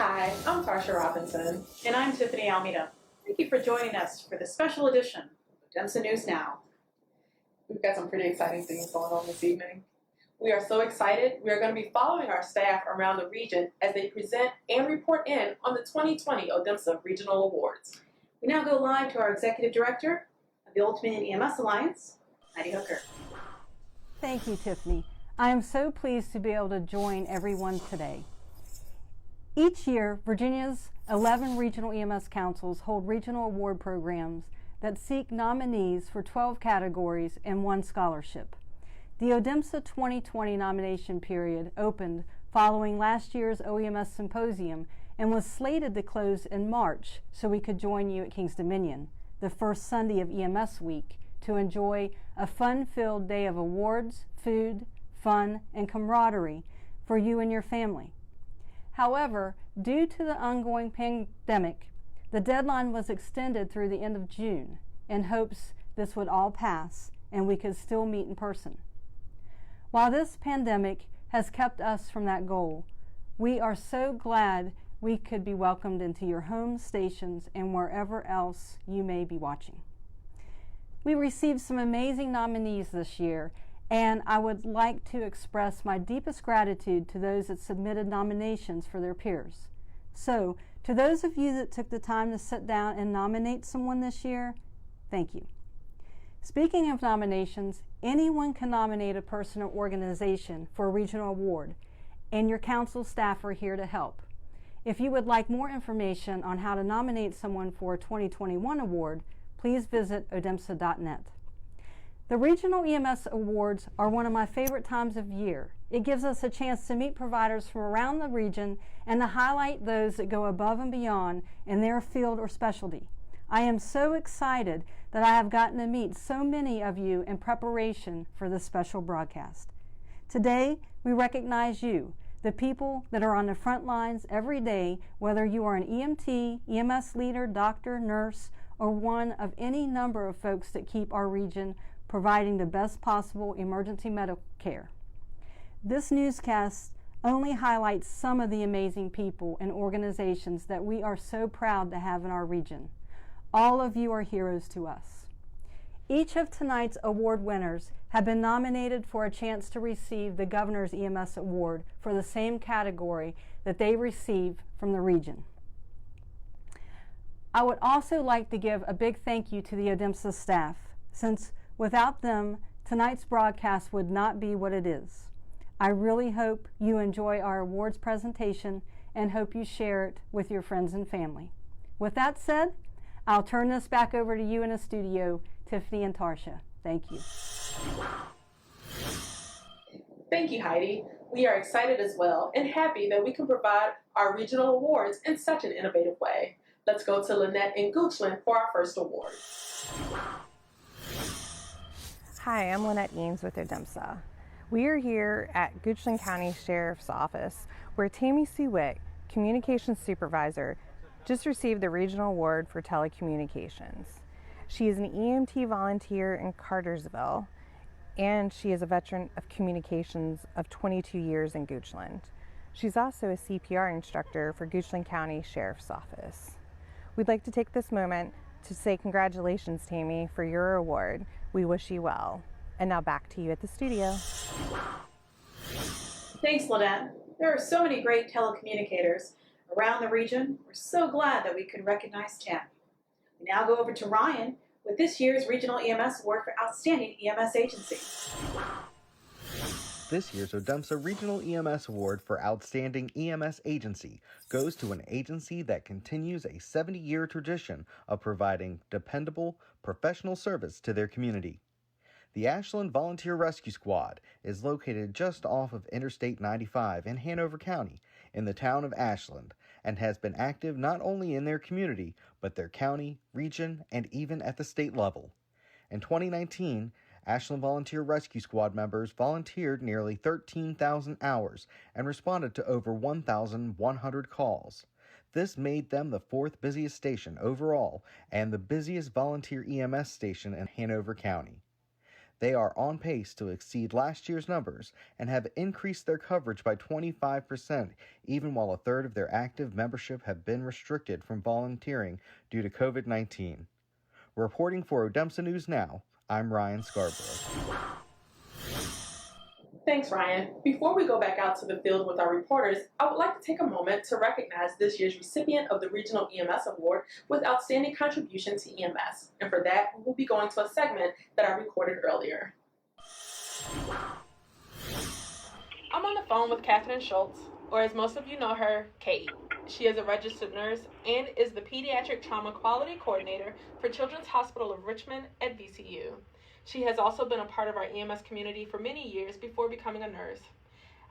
Hi, I'm Tarsha Robinson. And I'm Tiffany Almeida. Thank you for joining us for this special edition of Dempsey News Now. We've got some pretty exciting things going on this evening. We are so excited. We are going to be following our staff around the region as they present and report in on the 2020 ODEMSA Regional Awards. We now go live to our Executive Director of the Old Dominion EMS Alliance, Heidi Hooker. Thank you, Tiffany. I am so pleased to be able to join everyone today. Each year, Virginia's 11 regional EMS councils hold regional award programs that seek nominees for 12 categories and 1 scholarship. The ODEMSA 2020 nomination period opened following last year's OEMS symposium and was slated to close in March so we could join you at King's Dominion, the first Sunday of EMS week, to enjoy a fun-filled day of awards, food, fun, and camaraderie for you and your family. However, due to the ongoing pandemic, the deadline was extended through the end of June in hopes this would all pass and we could still meet in person. While this pandemic has kept us from that goal, we are so glad we could be welcomed into your home stations and wherever else you may be watching. We received some amazing nominees this year, and I would like to express my deepest gratitude to those that submitted nominations for their peers. So, to those of you that took the time to sit down and nominate someone this year, thank you. Speaking of nominations, anyone can nominate a person or organization for a regional award, and your council staff are here to help. If you would like more information on how to nominate someone for a 2021 award, please visit odemsa.net. The Regional EMS Awards are one of my favorite times of year. It gives us a chance to meet providers from around the region and to highlight those that go above and beyond in their field or specialty. I am so excited that I have gotten to meet so many of you in preparation for this special broadcast. Today, we recognize you, the people that are on the front lines every day, whether you are an EMT, EMS leader, doctor, nurse, or one of any number of folks that keep our region providing the best possible emergency medical care. This newscast only highlights some of the amazing people and organizations that we are so proud to have in our region. All of you are heroes to us. Each of tonight's award winners have been nominated for a chance to receive the Governor's EMS Award for the same category that they receive from the region. I would also like to give a big thank you to the ODEMSA staff, since without them, tonight's broadcast would not be what it is. I really hope you enjoy our awards presentation and hope you share it with your friends and family. With that said, I'll turn this back over to you in the studio, Tiffany and Tarsha. Thank you. Thank you, Heidi. We are excited as well and happy that we can provide our regional awards in such an innovative way. Let's go to Lynette in Goochland for our first award. Hi, I'm Lynette Eames with ODEMSA. We are here at Goochland County Sheriff's Office where Tammy Sewick, Communications Supervisor, just received the Regional Award for Telecommunications. She is an EMT volunteer in Cartersville, and she is a veteran of communications of 22 years in Goochland. She's also a CPR instructor for Goochland County Sheriff's Office. We'd like to take this moment to say congratulations, Tammy, for your award. We wish you well. And now back to you at the studio. Thanks, Lynette. There are so many great telecommunicators around the region. We're so glad that we could recognize Tammy. We now go over to Ryan with this year's Regional EMS Award for Outstanding EMS Agency. This year's ODEMSA Regional EMS Award for Outstanding EMS Agency goes to an agency that continues a 70-year tradition of providing dependable, professional service to their community. The Ashland Volunteer Rescue Squad is located just off of Interstate 95 in Hanover County in the town of Ashland and has been active not only in their community, but their county, region, and even at the state level. In 2019, Ashland Volunteer Rescue Squad members volunteered nearly 13,000 hours and responded to over 1,100 calls. This made them the 4th busiest station overall and the busiest volunteer EMS station in Hanover County. They are on pace to exceed last year's numbers and have increased their coverage by 25%, even while a third of their active membership have been restricted from volunteering due to COVID-19. Reporting for Odemsa News Now, I'm Ryan Scarborough. Thanks, Ryan. Before we go back out to the field with our reporters, I would like to take a moment to recognize this year's recipient of the Regional EMS Award with Outstanding Contribution to EMS. And for that, we will be going to a segment that I recorded earlier. I'm on the phone with Katherine Schultz, or as most of you know her, Kate. She is a registered nurse and is the Pediatric Trauma Quality Coordinator for Children's Hospital of Richmond at VCU. She has also been a part of our EMS community for many years before becoming a nurse.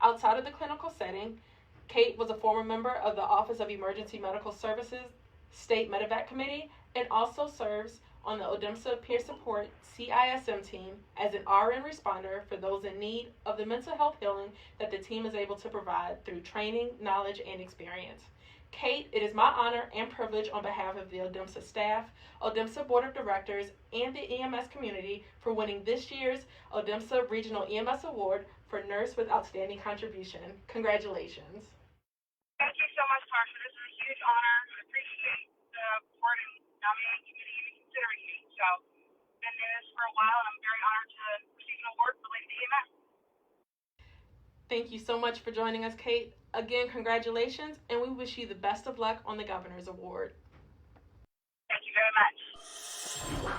Outside of the clinical setting, Kate was a former member of the Office of Emergency Medical Services State Medevac Committee and also serves on the Odemsa Peer Support CISM team as an RN responder for those in need of the mental health healing that the team is able to provide through training, knowledge, and experience. Kate, it is my honor and privilege on behalf of the Odemsa staff, Odemsa Board of Directors, and the EMS community for winning this year's Odemsa Regional EMS Award for Nurse with Outstanding Contribution. Congratulations. Thank you so much, Tarsha. This is a huge honor. I appreciate the board and nominating committee even considering me. So, been doing this for a while, and I'm very honored to receive an award related to EMS. Thank you so much for joining us, Kate. Again, congratulations, and we wish you the best of luck on the Governor's Award. Thank you very much.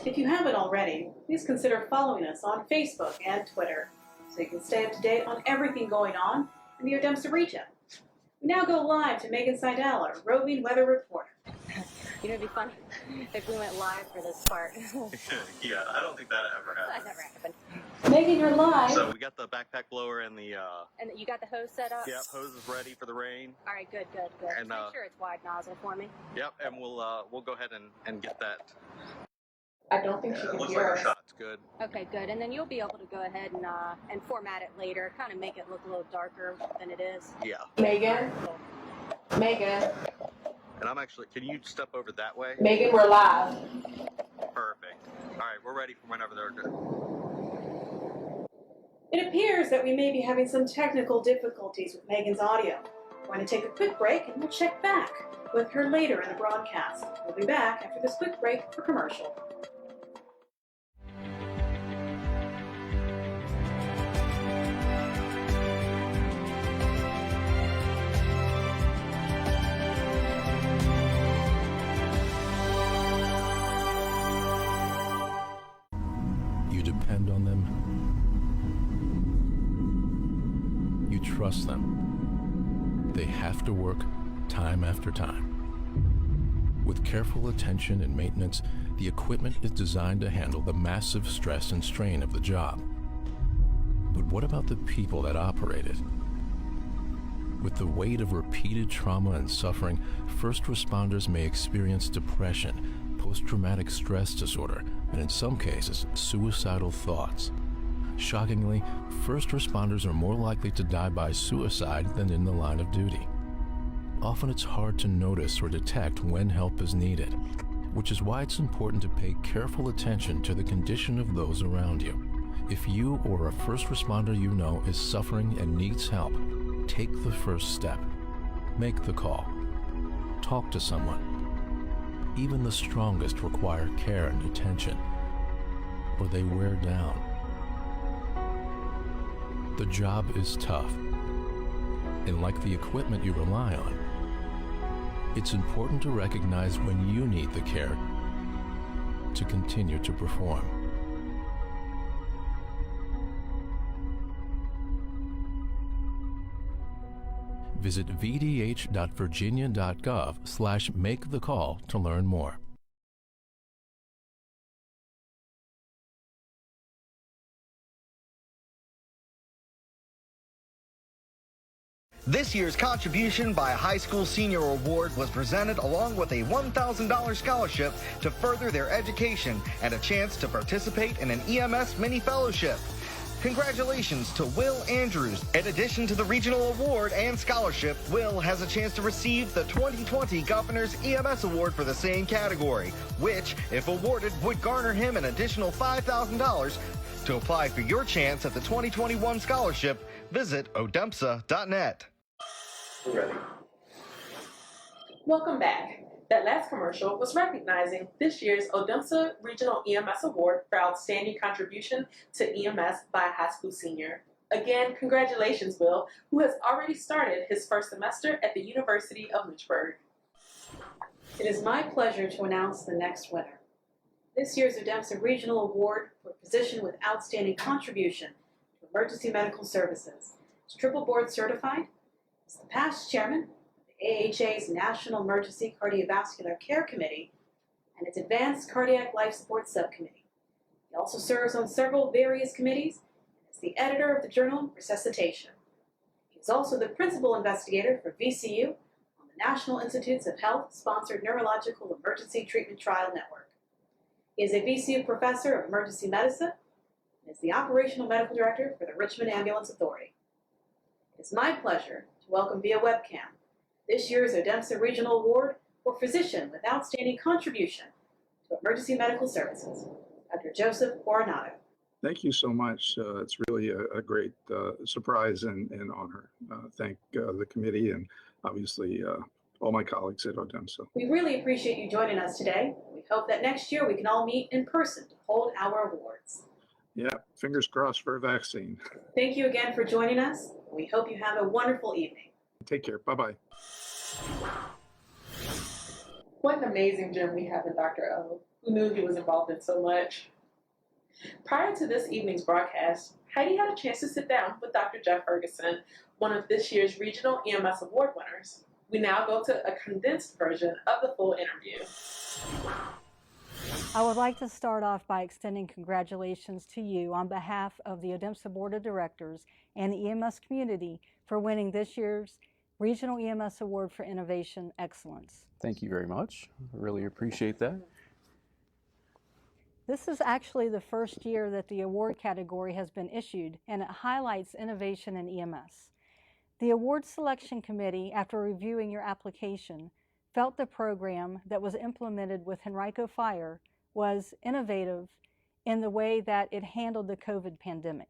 If you haven't already, please consider following us on Facebook and Twitter so you can stay up to date on everything going on in the Odemsa region. We now go live to Megan Seidel, our roving weather reporter. You know, it'd be funny if we went live for this part. Yeah, I don't think that ever That happened. never happened. Megan, you're live. So we got the backpack blower and the And you got the hose set up? hose is ready for the rain. All right, good. And, Make sure it's wide nozzle for me. Yep, and we'll go ahead and get that. I don't think she It can looks hear like us. our shot's good. Okay, good. And then you'll be able to go ahead and format it later, kind of make it look a little darker than it is. Yeah. Megan? And I'm actually, can you step over that way? Megan, we're live. Perfect. All right, we're ready for whenever they're good. It appears that we may be having some technical difficulties with Megan's audio. We're going to take a quick break and we'll check back with her later in the broadcast. We'll be back after this quick break for commercial. You depend on them. You trust them. They have to work time after time. With careful attention and maintenance, the equipment is designed to handle the massive stress and strain of the job. But what about the people that operate it? With the weight of repeated trauma and suffering, first responders may experience depression, post-traumatic stress disorder, and in some cases, suicidal thoughts. Shockingly, first responders are more likely to die by suicide than in the line of duty. Often it's hard to notice or detect when help is needed, which is why it's important to pay careful attention to the condition of those around you. If you or a first responder you know is suffering and needs help, take the first step. Make the call. Talk to someone. Even the strongest require care and attention, or they wear down. The job is tough, and like the equipment you rely on, it's important to recognize when you need the care to continue to perform. Visit vdh.virginia.gov/make-the-call to learn more. This year's contribution by a high school senior award was presented along with a $1,000 scholarship to further their education and a chance to participate in an EMS mini fellowship. Congratulations to Will Andrews. In addition to the regional award and scholarship, Will has a chance to receive the 2020 Governor's EMS Award for the same category, which, if awarded, would garner him an additional $5,000. To apply for your chance at the 2021 scholarship, visit odemsa.net. We're ready. Welcome back. That last commercial was recognizing this year's Odemsa Regional EMS Award for Outstanding Contribution to EMS by a high school senior. Again, congratulations, Will, who has already started his first semester at the University of Lynchburg. It is my pleasure to announce the next winner. This year's Odemsa Regional Award for Physician with Outstanding Contribution to Emergency Medical Services is triple board certified, is the past chairman AHA's National Emergency Cardiovascular Care Committee and its Advanced Cardiac Life Support Subcommittee. He also serves on several various committees and is the editor of the journal Resuscitation. He is also the principal investigator for VCU on the National Institutes of Health-sponsored Neurological Emergency Treatment Trial Network. He is a VCU professor of emergency medicine and is the operational medical director for the Richmond Ambulance Authority. It is my pleasure to welcome via webcam this year's Odemsa Regional Award for Physician with Outstanding Contribution to Emergency Medical Services, Dr. Joseph Coronado. Thank you so much. It's really a great surprise and honor. Thank the committee and obviously all my colleagues at Odemsa. We really appreciate you joining us today. We hope that next year we can all meet in person to hold our awards. Yeah, fingers crossed for a vaccine. Thank you again for joining us. We hope you have a wonderful evening. Take care. Bye-bye. What an amazing gem we have in Dr. O, who knew he was involved in so much. Prior to this evening's broadcast, Heidi had a chance to sit down with Dr. Jeff Ferguson, one of this year's Regional EMS Award winners. We now go to a condensed version of the full interview. I would like to start off by extending congratulations to you on behalf of the Odemsa Board of Directors and the EMS community for winning this year's Regional EMS Award for Innovation Excellence. Thank you very much. I really appreciate that. This is actually the first year that the award category has been issued, and it highlights innovation in EMS. The award selection committee, after reviewing your application, felt the program that was implemented with Henrico Fire was innovative in the way that it handled the COVID pandemic.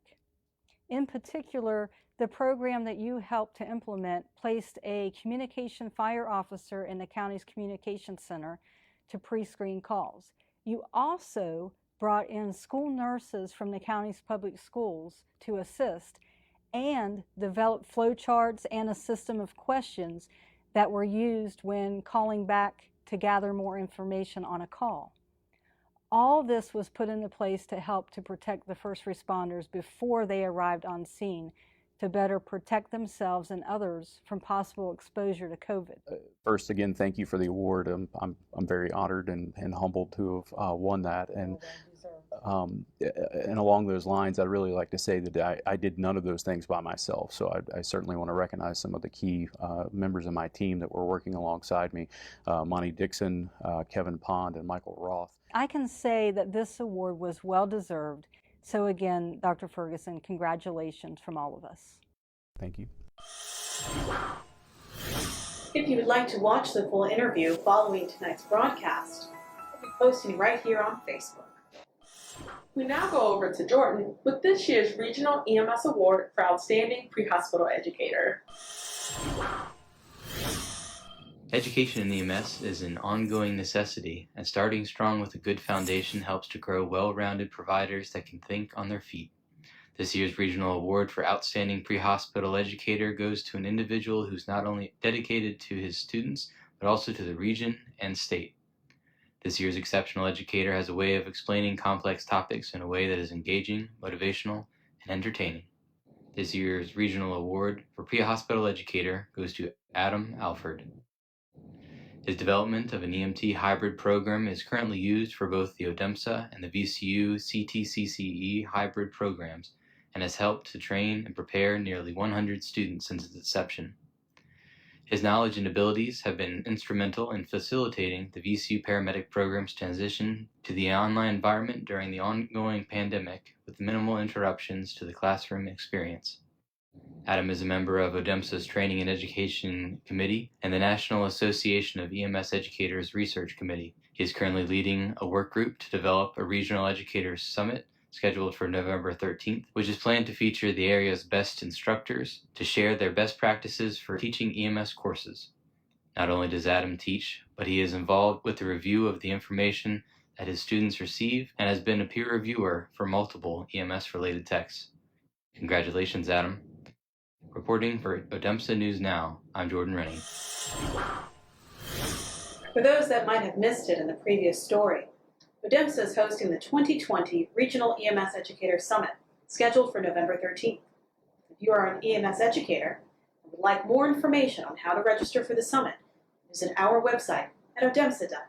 In particular, the program that you helped to implement placed a communication fire officer in the county's communication center to pre-screen calls. You also brought in school nurses from the county's public schools to assist and developed flowcharts and a system of questions that were used when calling back to gather more information on a call. All this was put into place to help to protect the first responders before they arrived on scene to better protect themselves and others from possible exposure to COVID. First, again, thank you for the award. I'm very honored and humbled to have won that. And along those lines, I'd really like to say that I did none of those things by myself. So I certainly want to recognize some of the key members of my team that were working alongside me, Monty Dixon, Kevin Pond, and Michael Roth. I can say that this award was well deserved. So again, Dr. Ferguson, congratulations from all of us. Thank you. If you would like to watch the full interview following tonight's broadcast, we'll be posting right here on Facebook. We now go over to Jordan with this year's Regional EMS Award for Outstanding Pre-Hospital Educator. Education in EMS is an ongoing necessity, and starting strong with a good foundation helps to grow well-rounded providers that can think on their feet. This year's Regional Award for Outstanding Pre-Hospital Educator goes to an individual who's not only dedicated to his students, but also to the region and state. This year's Exceptional Educator has a way of explaining complex topics in a way that is engaging, motivational, and entertaining. This year's Regional Award for Pre-Hospital Educator goes to Adam Alford. His development of an EMT hybrid program is currently used for both the Odemsa and the VCU CTCCE hybrid programs and has helped to train and prepare nearly 100 students since its inception. His knowledge and abilities have been instrumental in facilitating the VCU paramedic program's transition to the online environment during the ongoing pandemic with minimal interruptions to the classroom experience. Adam is a member of ODEMSA's Training and Education Committee and the National Association of EMS Educators Research Committee. He is currently leading a work group to develop a Regional Educators Summit scheduled for November 13th, which is planned to feature the area's best instructors to share their best practices for teaching EMS courses. Not only does Adam teach, but he is involved with the review of the information that his students receive and has been a peer reviewer for multiple EMS-related texts. Congratulations, Adam. Reporting for ODEMSA News Now, I'm Jordan Rennie. For those that might have missed it in the previous story, ODEMSA is hosting the 2020 Regional EMS Educator Summit, scheduled for November 13th. If you are an EMS educator and would like more information on how to register for the summit, visit our website at odemsa.net.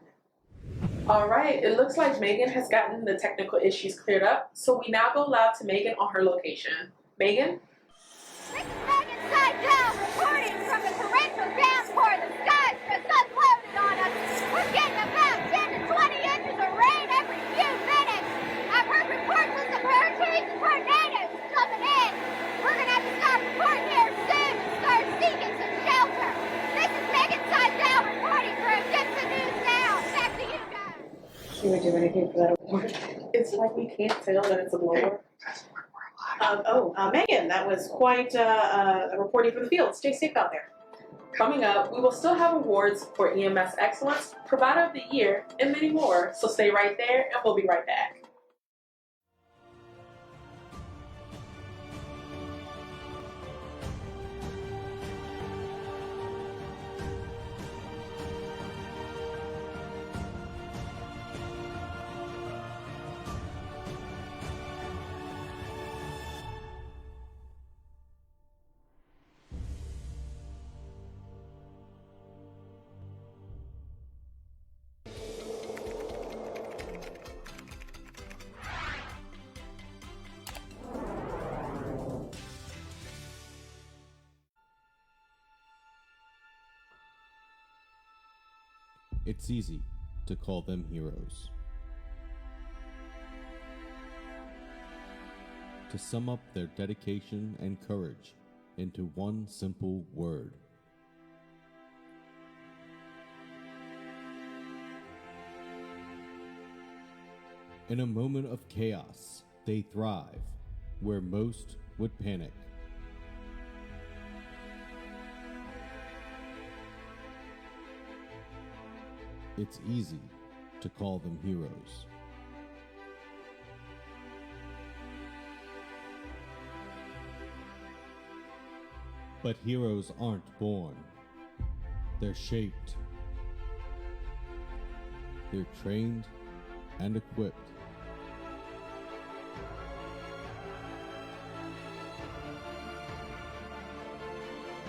All right, it looks like Megan has gotten the technical issues cleared up, so we now go live to Megan on her location. Megan? This is Megan Seidel reporting from the torrential downpour. The skies just unloaded on us. We're getting about 10 to 20 inches of rain every few minutes. I've heard reports of some hurricanes and tornadoes coming in. We're going to have to stop reporting here soon and start seeking some shelter. This is Megan Seidel reporting for ODEMSA News Now. Back to you guys. She would do anything for that award. It's like we can't tell that it's a blower. Megan, that was quite a reporting from the field. Stay safe out there. Coming up, we will still have awards for EMS Excellence, Provider of the Year, and many more, so stay right there and we'll be right back. It's easy to call them heroes. To sum up their dedication and courage into one simple word: in a moment of chaos, they thrive where most would panic. It's easy to call them heroes. But heroes aren't born. They're shaped. They're trained and equipped.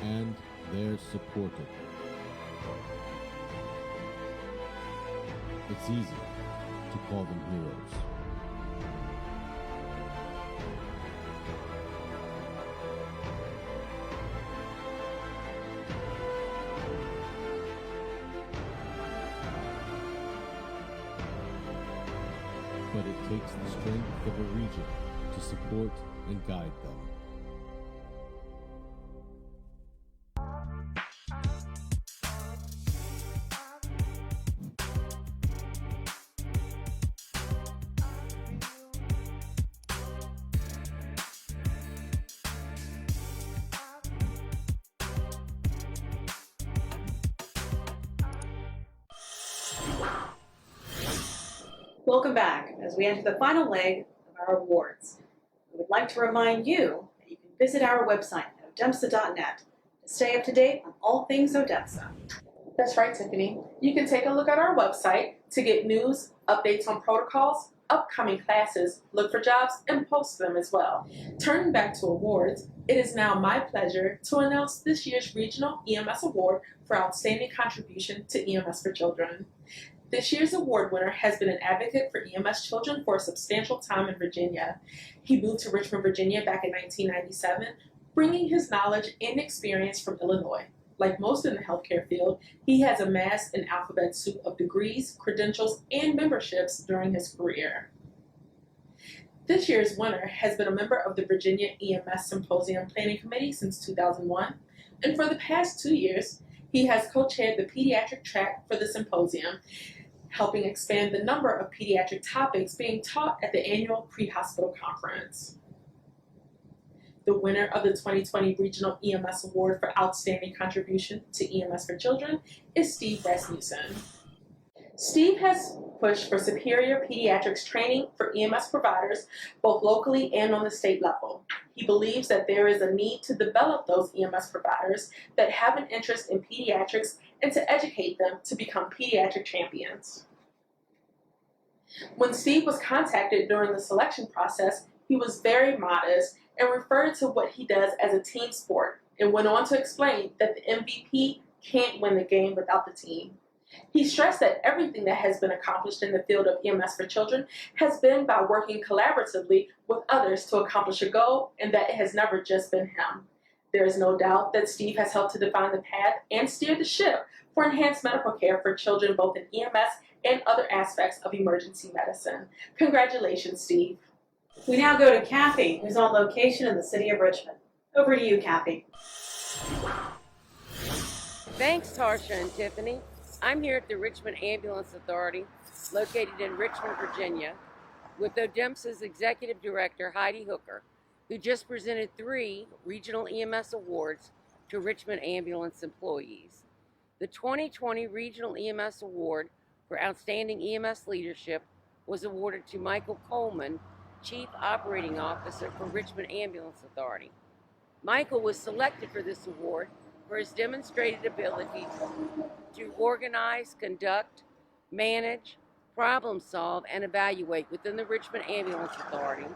And they're supported. It's easy to call them heroes. But it takes the strength of a region to support and guide them. Welcome back as we enter the final leg of our awards. We would like to remind you that you can visit our website at odemsa.net to stay up to date on all things ODEMSA. That's right, Tiffany. You can take a look at our website to get news, updates on protocols, upcoming classes, look for jobs, and post them as well. Turning back to awards, it is now my pleasure to announce this year's Regional EMS Award for Outstanding Contribution to EMS for Children. This year's award winner has been an advocate for EMS children for a substantial time in Virginia. He moved to Richmond, Virginia back in 1997, bringing his knowledge and experience from Illinois. Like most in the healthcare field, he has amassed an alphabet soup of degrees, credentials, and memberships during his career. This year's winner has been a member of the Virginia EMS Symposium Planning Committee since 2001, and for the past 2 years, he has co-chaired the pediatric track for the symposium, helping expand the number of pediatric topics being taught at the annual pre-hospital conference. The winner of the 2020 Regional EMS Award for Outstanding Contribution to EMS for Children is Steve Rasmussen. Steve has pushed for superior pediatrics training for EMS providers, both locally and on the state level. He believes that there is a need to develop those EMS providers that have an interest in pediatrics and to educate them to become pediatric champions. When Steve was contacted during the selection process, he was very modest and referred to what he does as a team sport, and went on to explain that the MVP can't win the game without the team. He stressed that everything that has been accomplished in the field of EMS for children has been by working collaboratively with others to accomplish a goal, and that it has never just been him. There is no doubt that Steve has helped to define the path and steer the ship for enhanced medical care for children both in EMS and other aspects of emergency medicine. Congratulations, Steve. We now go to Kathy, who's on location in the city of Richmond. Over to you, Kathy. Thanks, Tarsha and Tiffany. I'm here at the Richmond Ambulance Authority, located in Richmond, Virginia, with ODEMSA's Executive Director, Heidi Hooker, who just presented 3 regional EMS awards to Richmond ambulance employees. The 2020 Regional EMS Award for Outstanding EMS Leadership was awarded to Michael Coleman, Chief Operating Officer for Richmond Ambulance Authority. Michael was selected for this award for his demonstrated ability to organize, conduct, manage, problem solve, and evaluate within the Richmond Ambulance Authority,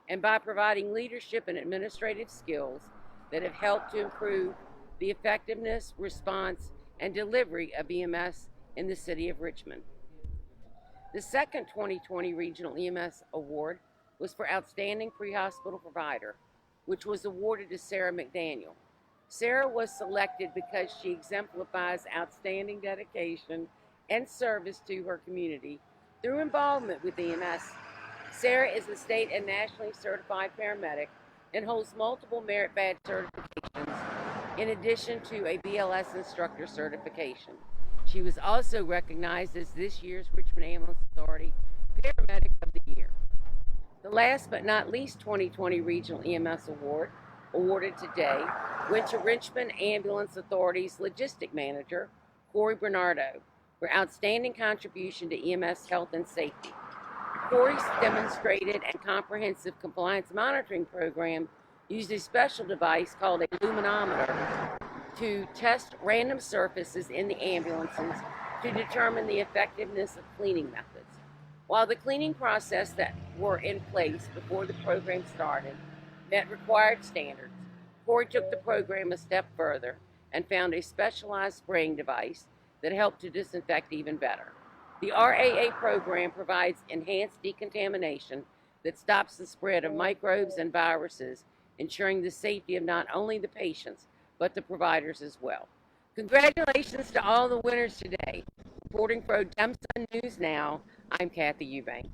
and by providing leadership and administrative skills that have helped to improve the effectiveness, response, and delivery of EMS in the city of Richmond. The second 2020 Regional EMS Award was for Outstanding Pre-Hospital Provider, which was awarded to Sarah McDaniel. Sarah was selected because she exemplifies outstanding dedication and service to her community through involvement with EMS. Sarah is a state and nationally certified paramedic and holds multiple merit badge certifications in addition to a BLS instructor certification. She was also recognized as this year's Richmond Ambulance Authority Paramedic of the Year. The last but not least 2020 Regional EMS Award, awarded today, went to Richmond Ambulance Authority's Logistic Manager, Corey Bernardo, for outstanding contribution to EMS health and safety. Corey's demonstrated and comprehensive compliance monitoring program used a special device called a luminometer to test random surfaces in the ambulances to determine the effectiveness of cleaning methods. While the cleaning process that were in place before the program started met required standards, Corey took the program a step further and found a specialized spraying device that helped to disinfect even better. The RAA program provides enhanced decontamination that stops the spread of microbes and viruses, ensuring the safety of not only the patients, but the providers as well. Congratulations to all the winners today. Reporting for ODEMSA News Now, I'm Kathy Eubank.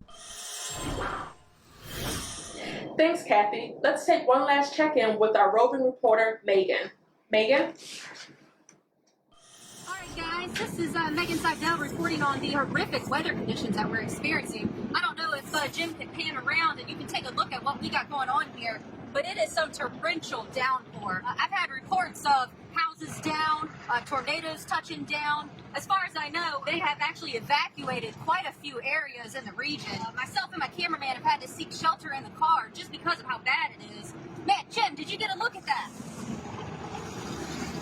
Thanks, Kathy. Let's take one last check-in with our roving reporter, Megan. Megan? All right, guys, this is Megan Seidel reporting on the horrific weather conditions that we're experiencing. I don't know if Jim can pan around and you can take a look at what we got going on here, but it is some torrential downpour. I've had reports of houses down, tornadoes touching down. As far as I know, they have actually evacuated quite a few areas in the region. Myself and my cameraman have had to seek shelter in the car just because of how bad it is. Man, Jim, did you get a look at that?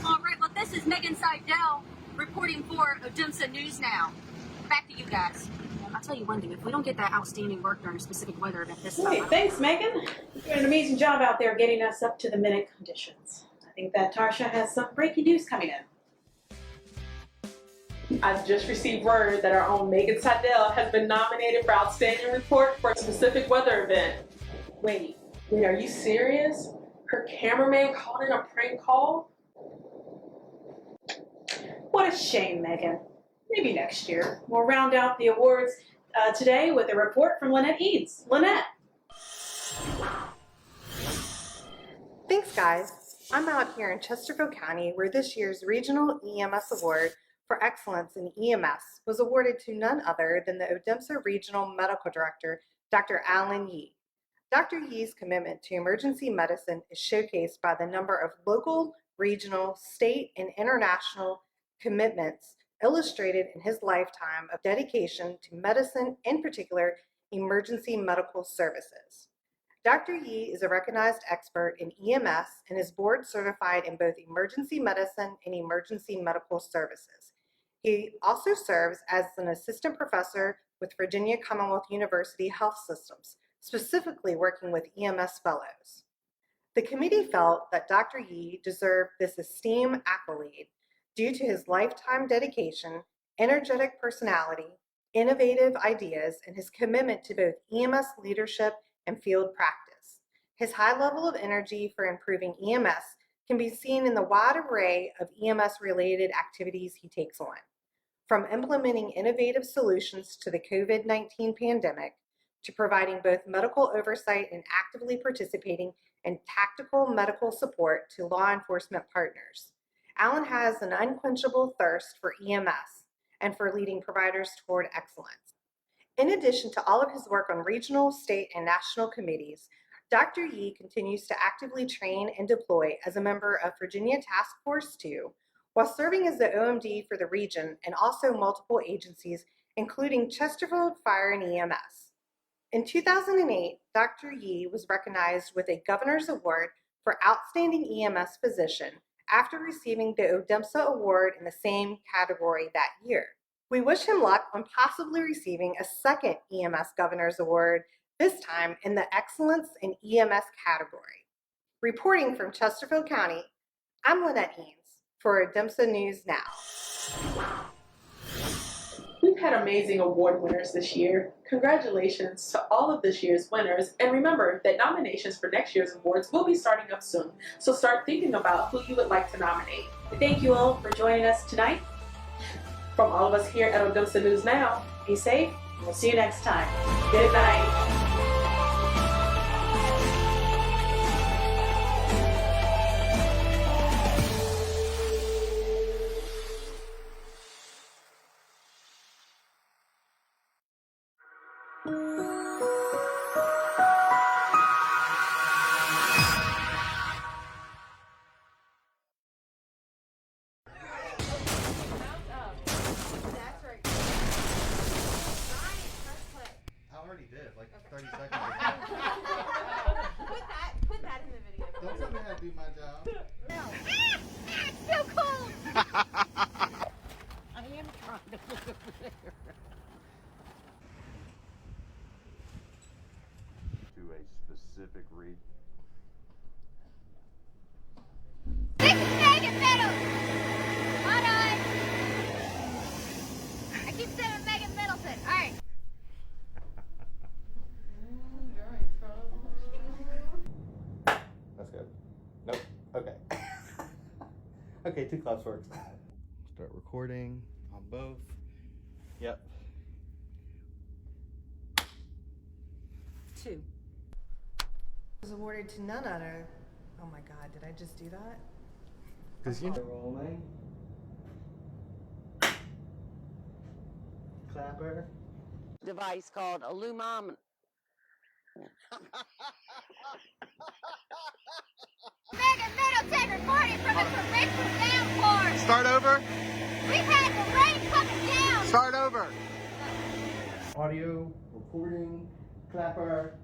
All right, well, this is Megan Seidel reporting for ODEMSA News Now. Back to you guys. I'll tell you one thing, if we don't get that outstanding work during a specific weather event this time... Hey, thanks, Megan. You're doing an amazing job out there getting us up to the minute conditions. I think that Tarsha has some breaking news coming in. I've just received word that our own Megan Seidel has been nominated for Outstanding Report for a specific weather event. Wait, are you serious? Her cameraman called in a prank call? What a shame, Megan. Maybe next year. We'll round out the awards today with a report from Lynette Eads. Lynette. Thanks, guys. I'm out here in Chesterfield County where this year's Regional EMS Award for Excellence in EMS was awarded to none other than the Odemsa Regional Medical Director, Dr. Alan Yee. Dr. Yee's commitment to emergency medicine is showcased by the number of local, regional, state, and international commitments illustrated in his lifetime of dedication to medicine, in particular, emergency medical services. Dr. Yee is a recognized expert in EMS and is board certified in both emergency medicine and emergency medical services. He also serves as an assistant professor with Virginia Commonwealth University Health Systems, specifically working with EMS fellows. The committee felt that Dr. Yee deserved this esteemed accolade due to his lifetime dedication, energetic personality, innovative ideas, and his commitment to both EMS leadership and field practice. His high level of energy for improving EMS can be seen in the wide array of EMS-related activities he takes on, from implementing innovative solutions to the COVID-19 pandemic, to providing both medical oversight and actively participating in tactical medical support to law enforcement partners. Alan has an unquenchable thirst for EMS and for leading providers toward excellence. In addition to all of his work on regional, state, and national committees, Dr. Yee continues to actively train and deploy as a member of Virginia Task Force 2, while serving as the OMD for the region and also multiple agencies, including Chesterfield Fire and EMS. In 2008, Dr. Yee was recognized with a Governor's Award for Outstanding EMS Physician after receiving the Odemsa Award in the same category that year. We wish him luck on possibly receiving a second EMS Governor's Award, this time in the Excellence in EMS category. Reporting from Chesterfield County, I'm Lynette Eads for Odemsa News Now. We've had amazing award winners this year. Congratulations to all of this year's winners, and remember that nominations for next year's awards will be starting up soon, so start thinking about who you would like to nominate. Thank you all for joining us tonight. From all of us here at Odemsa News Now, be safe, and we'll see you next time. Good night. I already did, like 30 seconds ago. Put that in the video. Don't tell me how to do my job. It's so cold! I am trying to look over there. To a specific read. This is Megan Middleton! Hold on! I keep saying Megan Middleton. Alright. That's good. Nope. Okay. Okay, 2 claps works. Start recording on both. Yep. 2. Was awarded to none other. Oh my God, did I just do that? Because you rolling. Clapper. Device called a lumometer. Megan Middleton reporting from a torrential downpour. Start over. We've had the rain coming down. Start over. Audio, recording, clapper.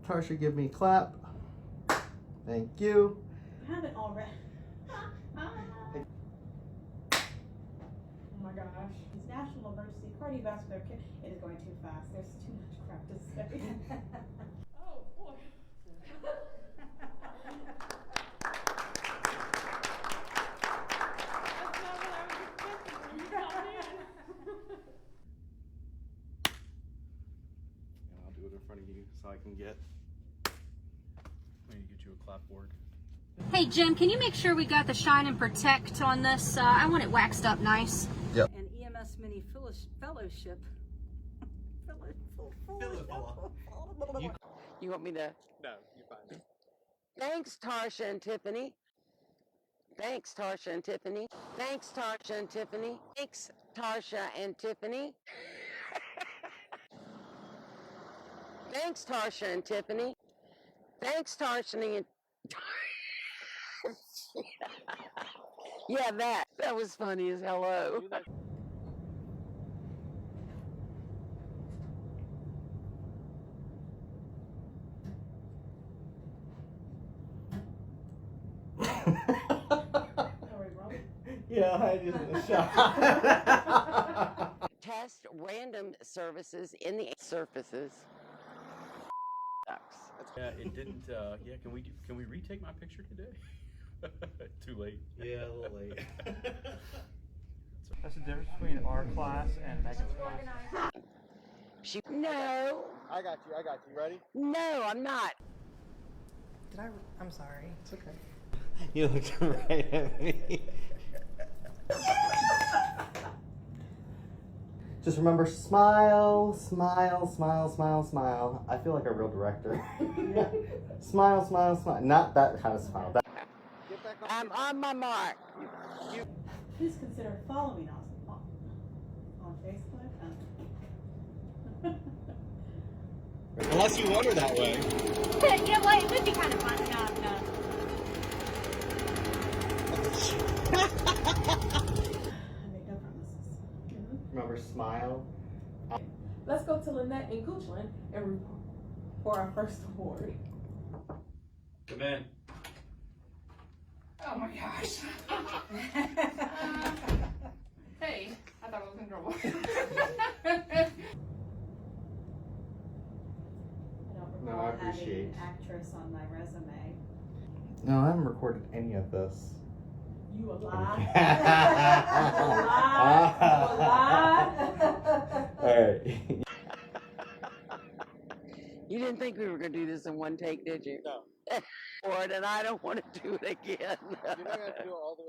Tarsha, give me clap. Thank you. I haven't already. Oh my gosh. It's National Emergency Cardiovascular Care. It is going too fast. There's too much crap to say. Oh boy. And I'll do it in front of you so I can get. I need to get you a clapboard. Hey Jim, can you make sure we got the shine and protect on this? I want it waxed up nice. Yep. An EMS mini fellowship. You want me to? No, you're fine. Thanks, Tarsha and Tiffany. Thanks, Tarsha and Tiffany. Thanks, Tarsha and Tiffany. Thanks, Tarsha and Tiffany. Thanks, Tarsha and Tiffany. Thanks, Tarsha and yeah, that was funny as hello. Yeah, I just shot. Test random services in the surfaces. Yeah, it didn't. Yeah, can we retake my picture today? Too late. Yeah, a little late. That's the difference between our class and Megan's class. No. I got you. Ready? No, I'm not. I'm sorry. It's okay. You looked right at me. Just remember, smile, smile, smile, smile, smile. I feel like a real director. Smile, smile, smile. Not that kind of smile. I'm on my mark. Please consider following us on Facebook. Unless you want her that way. You know what? It would be kind of fun. Remember, smile. Let's go to Lynette and Goochland and report for our first award. Come in. Oh my gosh. Hey, I thought I was in trouble. No, I appreciate. Having actress on my resume. No, I haven't recorded any of this. You a lie. Alright. You didn't think we were going to do this in one take, did you? No. And I don't want to do it again. You're not going to do all the